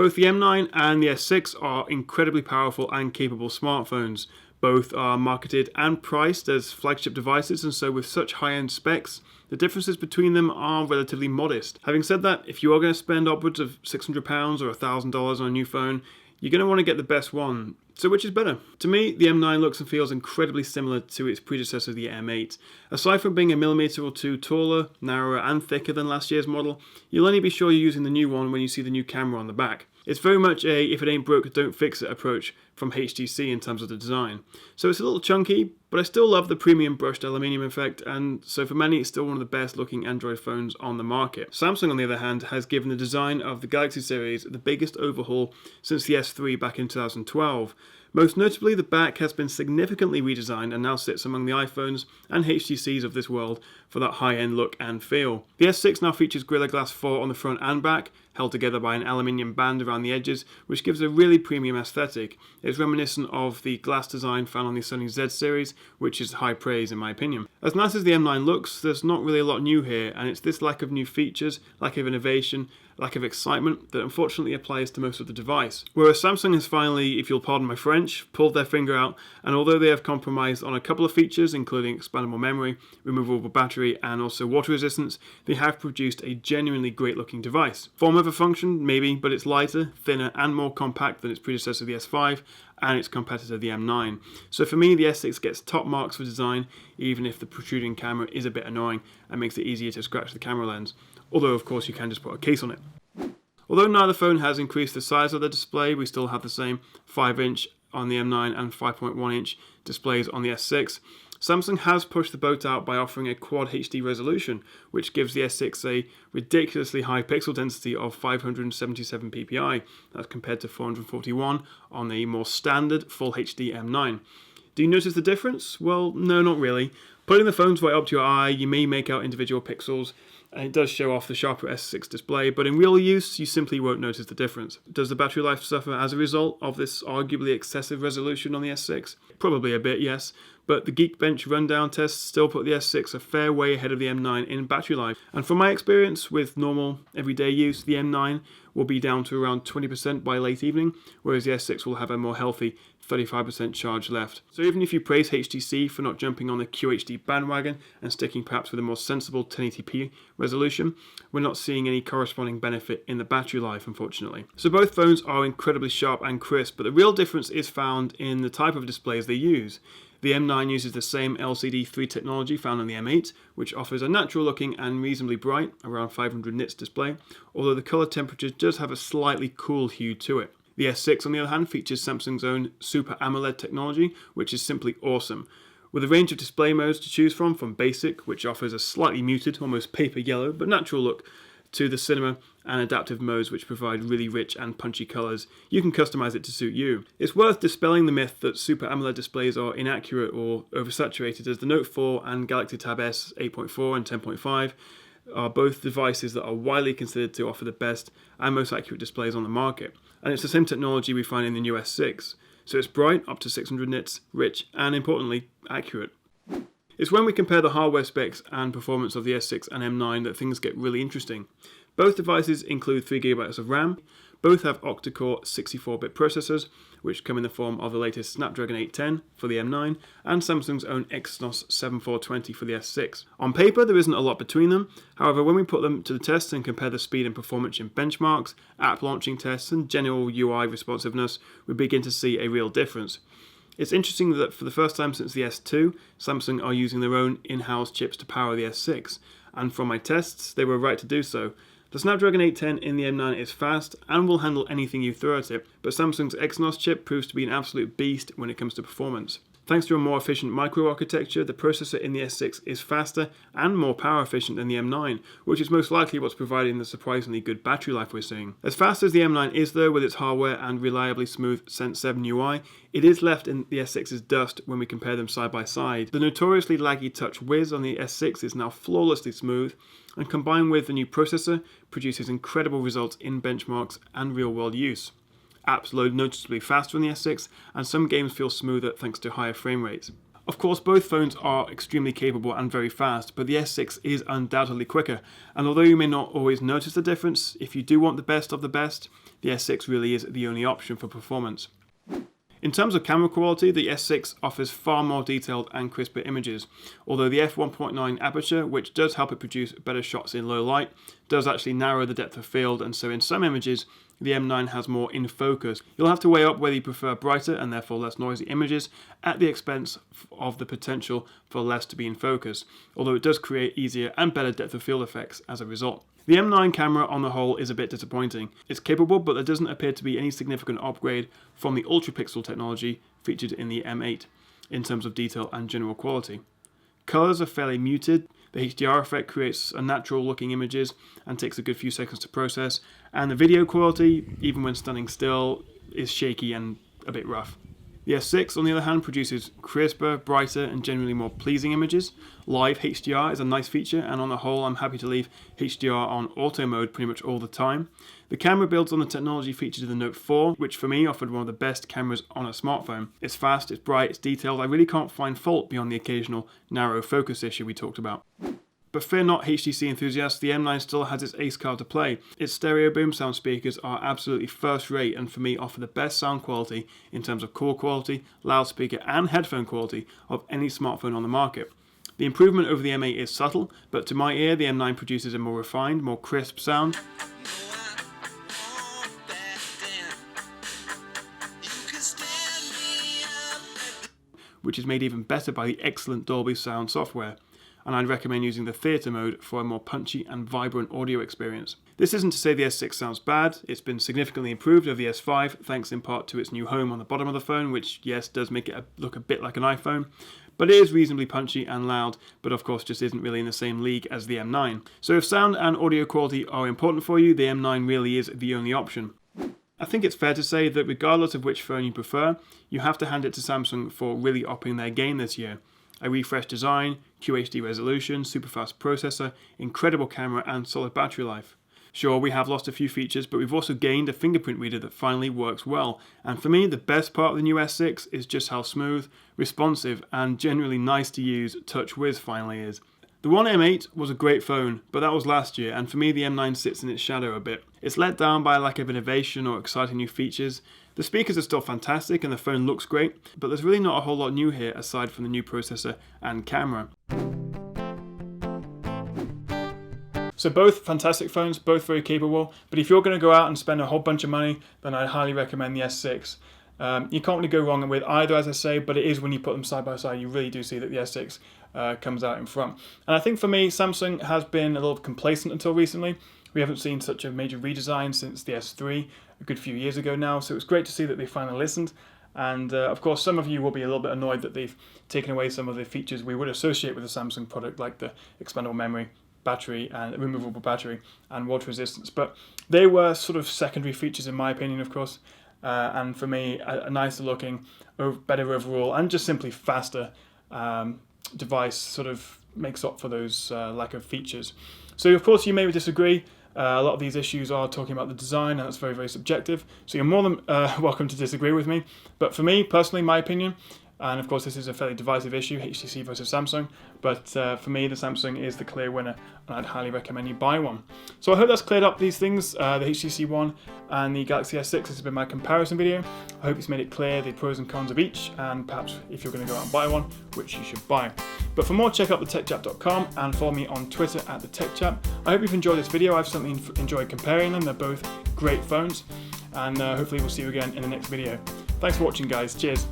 Both the M9 and the S6 are incredibly powerful and capable smartphones. Both are marketed and priced as flagship devices, and so with such high-end specs, the differences between them are relatively modest. Having said that, if you are going to spend upwards of £600 or $1,000 on a new phone, you're going to want to get the best one. So which is better? To me, the M9 looks and feels incredibly similar to its predecessor, the M8. Aside from being a millimeter or two taller, narrower and thicker than last year's model, you'll only be sure you're using the new one when you see the new camera on the back. It's very much a if it ain't broke, don't fix it approach from HTC in terms of the design. So it's a little chunky, but I still love the premium brushed aluminium effect, and so for many it's still one of the best looking Android phones on the market. Samsung, on the other hand, has given the design of the Galaxy series the biggest overhaul since the S3 back in 2012. Most notably, the back has been significantly redesigned and now sits among the iPhones and HTCs of this world for that high-end look and feel. The S6 now features Gorilla Glass 4 on the front and back, held together by an aluminium band around the edges, which gives a really premium aesthetic. It's reminiscent of the glass design found on the Sony Z series, which is high praise in my opinion. As nice as the M9 looks, there's not really a lot new here, and it's this lack of new features, lack of innovation, lack of excitement that unfortunately applies to most of the device. Whereas Samsung has finally, if you'll pardon my French, pulled their finger out, and although they have compromised on a couple of features, including expandable memory, removable battery, and also water resistance, they have produced a genuinely great looking device. Form over function, maybe, but it's lighter, thinner, and more compact than its predecessor, the S5, and its competitor, the M9. So for me, the S6 gets top marks for design, even if the protruding camera is a bit annoying and makes it easier to scratch the camera lens. Although, of course, you can just put a case on it. Although neither phone has increased the size of the display, we still have the same 5-inch on the M9 and 5.1-inch displays on the S6. Samsung has pushed the boat out by offering a Quad HD resolution, which gives the S6 a ridiculously high pixel density of 577 ppi. That's compared to 441 on the more standard Full HD M9. Do you notice the difference? Well, no, not really. Putting the phones right up to your eye, you may make out individual pixels, and it does show off the sharper S6 display, but in real use, you simply won't notice the difference. Does the battery life suffer as a result of this arguably excessive resolution on the S6? Probably a bit, yes, but the Geekbench rundown tests still put the S6 a fair way ahead of the M9 in battery life. And from my experience with normal, everyday use, the M9 will be down to around 20% by late evening, whereas the S6 will have a more healthy 35% charge left. So even if you praise HTC for not jumping on the QHD bandwagon and sticking perhaps with a more sensible 1080p resolution, we're not seeing any corresponding benefit in the battery life, unfortunately. So both phones are incredibly sharp and crisp, but the real difference is found in the type of displays they use. The M9 uses the same LCD3 technology found on the M8, which offers a natural looking and reasonably bright, around 500 nits display, although the colour temperature does have a slightly cool hue to it. The S6, on the other hand, features Samsung's own Super AMOLED technology, which is simply awesome. With a range of display modes to choose from Basic, which offers a slightly muted, almost paper yellow, but natural look, to the Cinema and Adaptive modes, which provide really rich and punchy colours. You can customise it to suit you. It's worth dispelling the myth that Super AMOLED displays are inaccurate or oversaturated, as the Note 4 and Galaxy Tab S 8.4 and 10.5 are both devices that are widely considered to offer the best and most accurate displays on the market. And it's the same technology we find in the new S6. So it's bright, up to 600 nits, rich, and importantly, accurate. It's when we compare the hardware specs and performance of the S6 and M9 that things get really interesting. Both devices include 3GB of RAM, both have octa-core 64-bit processors, which come in the form of the latest Snapdragon 810 for the M9 and Samsung's own Exynos 7420 for the S6. On paper, there isn't a lot between them. However, when we put them to the test and compare the speed and performance in benchmarks, app launching tests, and general UI responsiveness, we begin to see a real difference. It's interesting that for the first time since the S2, Samsung are using their own in-house chips to power the S6, and from my tests, they were right to do so. The Snapdragon 810 in the M9 is fast and will handle anything you throw at it, but Samsung's Exynos chip proves to be an absolute beast when it comes to performance. Thanks to a more efficient microarchitecture, the processor in the S6 is faster and more power efficient than the M9, which is most likely what's providing the surprisingly good battery life we're seeing. As fast as the M9 is though with its hardware and reliably smooth Sense 7 UI, it is left in the S6's dust when we compare them side by side. The notoriously laggy Touch Wiz on the S6 is now flawlessly smooth, and combined with the new processor, produces incredible results in benchmarks and real-world use. Apps load noticeably faster on the S6, and some games feel smoother thanks to higher frame rates. Of course, both phones are extremely capable and very fast, but the S6 is undoubtedly quicker, and although you may not always notice the difference, if you do want the best of the best, the S6 really is the only option for performance. In terms of camera quality, the S6 offers far more detailed and crisper images, although the f1.9 aperture, which does help it produce better shots in low light, does actually narrow the depth of field, and so in some images, the M9 has more in focus. You'll have to weigh up whether you prefer brighter and therefore less noisy images at the expense of the potential for less to be in focus, although it does create easier and better depth of field effects as a result. The M9 camera on the whole is a bit disappointing. It's capable, but there doesn't appear to be any significant upgrade from the ultra-pixel technology featured in the M8 in terms of detail and general quality. Colours are fairly muted. The HDR effect creates natural looking images and takes a good few seconds to process, and the video quality, even when standing still, is shaky and a bit rough. The S6, on the other hand, produces crisper, brighter, and generally more pleasing images. Live HDR is a nice feature, and on the whole, I'm happy to leave HDR on auto mode pretty much all the time. The camera builds on the technology featured in the Note 4, which for me offered one of the best cameras on a smartphone. It's fast, it's bright, it's detailed. I really can't find fault beyond the occasional narrow focus issue we talked about. But fear not, HTC enthusiasts, the M9 still has its ace card to play. Its stereo boom sound speakers are absolutely first rate and for me offer the best sound quality in terms of core quality, loudspeaker and headphone quality of any smartphone on the market. The improvement over the M8 is subtle, but to my ear the M9 produces a more refined, more crisp sound. Which is made even better by the excellent Dolby Sound software. And I'd recommend using the theatre mode for a more punchy and vibrant audio experience. This isn't to say the S6 sounds bad. It's been significantly improved over the S5, thanks in part to its new home on the bottom of the phone, which yes, does make it look a bit like an iPhone, but it is reasonably punchy and loud, but of course just isn't really in the same league as the M9. So if sound and audio quality are important for you, the M9 really is the only option. I think it's fair to say that regardless of which phone you prefer, you have to hand it to Samsung for really upping their game this year. A refreshed design, QHD resolution, super fast processor, incredible camera and solid battery life. Sure, we have lost a few features, but we've also gained a fingerprint reader that finally works well. And for me, the best part of the new S6 is just how smooth, responsive and generally nice to use TouchWiz finally is. The One M8 was a great phone, but that was last year, and for me the M9 sits in its shadow a bit. It's let down by a lack of innovation or exciting new features. The speakers are still fantastic and the phone looks great, but there's really not a whole lot new here aside from the new processor and camera. So both fantastic phones, both very capable, but if you're going to go out and spend a whole bunch of money, then I'd highly recommend the S6. You can't really go wrong with either, as I say, but it is when you put them side by side, you really do see that the S6 comes out in front. And I think for me, Samsung has been a little complacent until recently. We haven't seen such a major redesign since the S3 a good few years ago now, so it's great to see that they finally listened. And of course, some of you will be a little bit annoyed that they've taken away some of the features we would associate with a Samsung product, like the expandable memory, battery and removable battery and water resistance, but they were sort of secondary features in my opinion, of course. And for me, a nicer looking, better overall, and just simply faster device sort of makes up for those lack of features. So of course you may disagree. A lot of these issues are talking about the design, and that's very, very subjective. So you're more than welcome to disagree with me. But for me, personally, my opinion, and of course this is a fairly divisive issue, HTC versus Samsung, but for me the Samsung is the clear winner and I'd highly recommend you buy one. So I hope that's cleared up these things, the HTC One and the Galaxy S6. This has been my comparison video. I hope it's made it clear the pros and cons of each, and perhaps if you're going to go out and buy one, which you should buy. But for more, check out thetechchap.com and follow me on Twitter @thetechchap. I hope you've enjoyed this video. I've certainly enjoyed comparing them. They're both great phones, and hopefully we'll see you again in the next video. Thanks for watching guys, cheers.